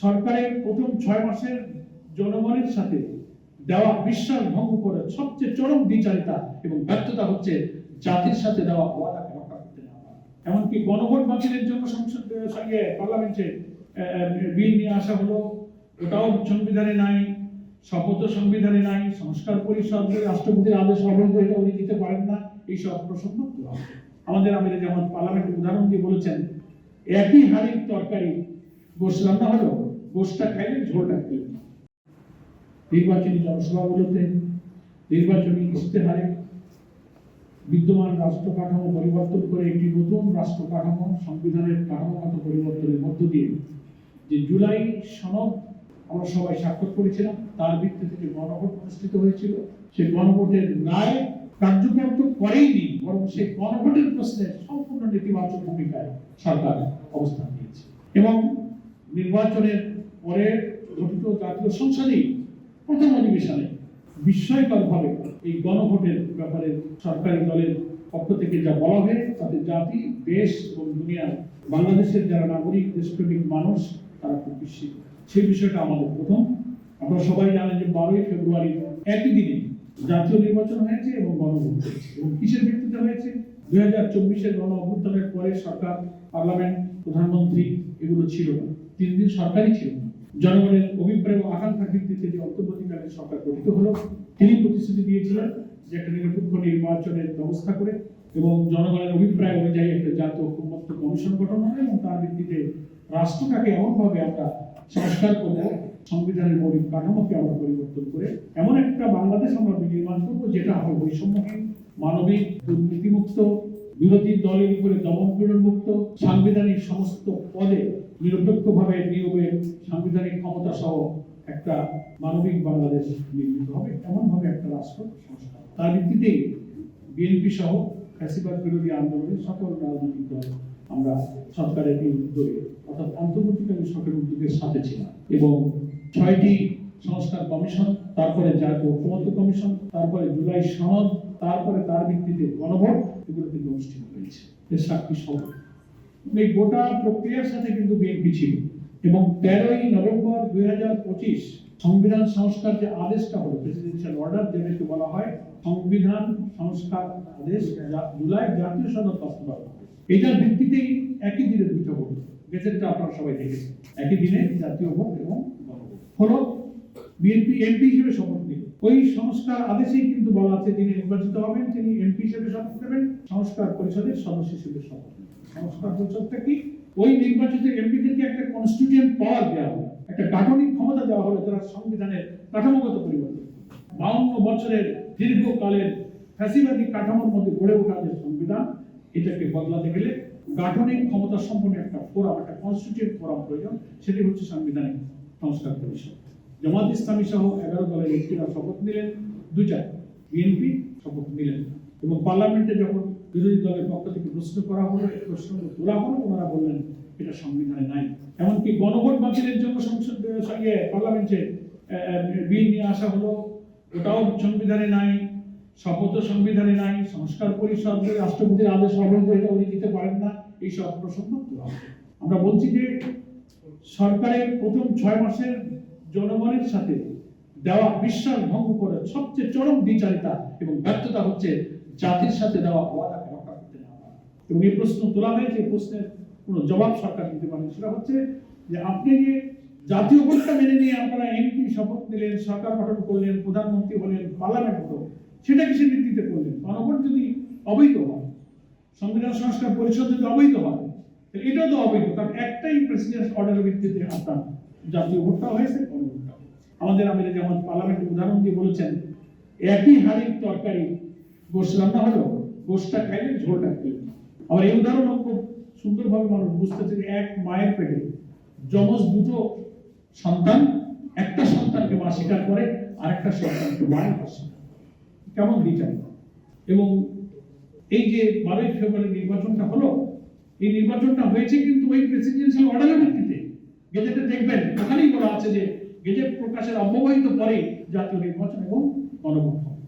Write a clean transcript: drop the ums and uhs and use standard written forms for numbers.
সরকারের প্রথম 6 মাসের জনগণের সাথে দেওয়া বিশ্বাস ভঙ্গ করে সবচেয়ে চরম দ্বিচারিতা এবং ব্যর্থতা হচ্ছে জাতির সাথে দেওয়া ওয়াদাকে রক্ষা করতে না পারা। এমনকি গণভোট বাতিলের জন্য সংসদের সঙ্গে পার্লামেন্টে বিল নিয়ে আসা হলো, ওটাও সংবিধানে নাই, শপথ সংবিধানে নাই, সংস্কার পরিষদ রাষ্ট্রপতির আদেশ অবৈধ, এটা উনি দিতে পারেন না, এইসব প্রসঙ্গ তোলা হয়। আমাদের আমিরে যেমন পার্লামেন্টের উদাহরণ দিয়ে বলেছেন, একই হাড়ির তরকারি গোশ রান্না হলো, গোশটা খাইলেন ঝোলটা খেলেন। নির্বাচনী জনসভাগুলোতে নির্বাচনী ইশতেহারে বিদ্যমান রাষ্ট্র কাঠামো পরিবর্তন করে একটি নতুন রাষ্ট্র কাঠামো সংবিধানের কাঠামোগত পরিবর্তনের মধ্য দিয়ে যে জুলাই সনদ আমরা সবাই স্বাক্ষর করেছিলাম, তার ভিত্তিতে যে গণভোট অনুষ্ঠিত হয়েছিল, সেই গণভোটের রায় কার্যকর তো করেইনি, বরং সেই গণভোটের প্রশ্নে সম্পূর্ণ নেতিবাচক ভূমিকায় সরকার অবস্থান নিয়েছে। এবং নির্বাচনের পরে গঠিত জাতীয় সংসদেই প্রথম অধিবেশনে বিস্ময়করভাবে এই গণভোটের ব্যাপারে সরকারি দলের পক্ষ থেকে যা বলা হয়, তাতে জাতি, দেশ এবং দুনিয়ার বাংলাদেশের যারা নাগরিক, দেশপ্রেমিক মানুষ, তারা খুব বিস্মিত। সেই বিষয়টা আমাদের প্রথম। আপনারা সবাই জানেন যে 12ই ফেব্রুয়ারি একই দিনে জাতীয় নির্বাচন হয়েছে এবং গণভোট হয়েছে। এবং কিসের ভিত্তিতে হয়েছে? 2024-এর গণ অভ্যুত্থানের পরে সরকার, পার্লামেন্ট, প্রধানমন্ত্রী এগুলো ছিল না, 3 দিন সরকারই ছিল না। জনগণের অভিপ্রায় ও আকাঙ্ক্ষার ভিত্তিতে যে অন্তর্বর্তীকালীন সরকার গঠিত হলো, তিনি প্রতিশ্রুতি দিয়েছিলেন যে একটা নিরপেক্ষ নির্বাচনের ব্যবস্থা করে এবং জনগণের অভিপ্রায় অনুযায়ী একটা জাতীয় ঐক্যমত্য কমিশন গঠন হবে এবং তার ভিত্তিতে রাষ্ট্রটাকে এমনভাবে আমরা সংস্কার করব, সংবিধানের মৌলিক কাঠামোকে আমরা পরিবর্তন করে এমন একটা বাংলাদেশ আমরা বিনির্মাণ করবো যেটা হবে বৈষম্যহীন, মানবিক, দুর্নীতিমুক্ত, বিরোধী দলের উপরে দমন পীড়ন মুক্ত, সাংবিধানিক সমস্ত পদে নিরপেক্ষভাবে নিয়োগের সাংবিধানিক ক্ষমতা সহ একটা মানবিক বাংলাদেশ নির্মিত হবে, এমন ভাবে একটা রাষ্ট্র সংস্কার। তার ভিত্তিতেই বিএনপি সহ ফ্যাসিবাদ বিরোধী আন্দোলনের সকল রাজনৈতিক দল আমরা সরকারের এই উদ্যোগে অর্থাৎ অন্তর্বর্তীকালীন সরকারের উদ্যোগের সাথে ছিলাম এবং 6টি সংস্কার কমিশন, তারপরে জাতীয় ঐক্যমত্য কমিশন, তারপরে জুলাই সনদ, তারপরে তার ভিত্তিতে গণভোট, এগুলো কিন্তু অনুষ্ঠিত হয়েছে। এর সাক্ষী সহ এই গোটা প্রক্রিয়ার সাথে কিন্তু বিএনপি ছিল। এবং 13ই নভেম্বর 2025 সংবিধান সংস্কার যে আদেশটা হলো, প্রেসিডেন্সিয়াল অর্ডার, যেটাকে বলা হয় সংবিধান সংস্কার আদেশ, জুলাই জাতীয় সনদ বাস্তবায়ন, এটার ভিত্তিতেই একই দিনে দুটো ভোট, গেজেটটা আপনারা সবাই দেখেছেন, একই দিনে জাতীয় ভোট এবং গণভোট হলো। বিএনপি এমপি হিসেবে শপথ নিল। ওই সংস্কার আদেশেই কিন্তু বলা আছে, যিনি নির্বাচিত হবেন তিনি এমপি হিসেবে শপথ নেবেন, সংস্কার পরিষদের সদস্য হিসেবে শপথ নেবেন। সংস্কার পরিষদটা কি? ওই নির্বাচিত এমপিদেরকে একটা কনস্টিটিউয়েন্ট পাওয়ার দেওয়া হলো, একটা গাঠনিক ক্ষমতা দেওয়া হলো, যারা সংবিধানের কাঠামোগত পরিবর্তন। 52 বছরের দীর্ঘকালের ফ্যাসিবাদী কাঠামোর মধ্যে গড়ে ওঠা যে সংবিধান, এটাকে বদলাতে গেলে গাঠনিক ক্ষমতা সম্পন্ন একটা ফোরাম, একটা কনস্টিটিউয়েন্ট ফোরাম প্রয়োজন। সেটি হচ্ছে সাংবিধানিক সংস্কার পরিষদ। জামাত ইসলামী সহ 11 দলের এমপিরা শপথ নিলেন, 2টা বিএনপি শপথ নিলেন। এবং পার্লামেন্টে যখন বিরোধী দলের পক্ষ থেকে প্রশ্ন করা হলো, প্রশ্ন তোলা হলো, ওনারা বললেন এটা সংবিধানে নাই। এমনকি গণভোট বাতিলের জন্য সংসদের সঙ্গে পার্লামেন্টে বিল নিয়ে আসা হলো, ওটাও সংবিধানে নাই, শপথ সংবিধানে নাই, সংস্কার পরিষদ রাষ্ট্রপতির আদেশ অবৈধ, এটা উনি দিতে পারেন না, এইসব প্রসঙ্গ তোলা হলো। আমরা বলছি যে সরকারের প্রথম 6 মাসের জনগণের সাথে দেওয়া বিশ্বাস ভঙ্গ করে সবচেয়ে চরম দ্বিচারিতা এবং ব্যর্থতা হচ্ছে জাতির সাথে দেওয়া ওয়াদাকে রক্ষা করতে না পারা। এবং এই প্রশ্ন তোলা হয়েছে, এই প্রশ্নের কোনো জবাব সরকার দিতে পারেন। সেটা হচ্ছে যে আপনি যে জাতীয় ভোটটা মেনে নিয়ে আপনারা এমপি শপথ নিলেন, সরকার গঠন করলেন, প্রধানমন্ত্রী হলেন, পার্লামেন্ট হলো, সেটা কিসের ভিত্তিতে করলেন? গণভোট যদি অবৈধ হয়, সংবিধান সংস্কার পরিষদ যদি অবৈধ হয়, এটাও তো অবৈধ, কারণ একটাই প্রেসিডেন্ট অর্ডারের ভিত্তিতে আপনার জাতীয় ভোটটা হয়েছে, গণভোটটা। আমাদের আমিরে যেমন পার্লামেন্টের উদাহরণ দিয়ে বলেছেন, একই হাড়ির তরকারি গোশ রান্না হলো, গোশটা খাইলেন ঝোলটা খেলেন। আবার এই উদাহরণ খুব সুন্দরভাবে মানুষ বুঝতেছে যে এক মায়ের পেটে যমজ 2 সন্তান, একটা সন্তানকে মা স্বীকার করে, আরেকটা সন্তানকে মায়ের অস্বীকার। কেমন বিচার! এবং এই যে 12ই ফেব্রুয়ারি নির্বাচনটা হলো, এই নির্বাচনটা হয়েছে কিন্তু ওই প্রেসিডেন্সিয়াল অর্ডারের ভিত্তিতে। গেজেটে দেখবেন ওখানেই বলা আছে যে গেজেট প্রকাশের অব্যবহিত পরে জাতীয় নির্বাচন এবং গণভোট হবে।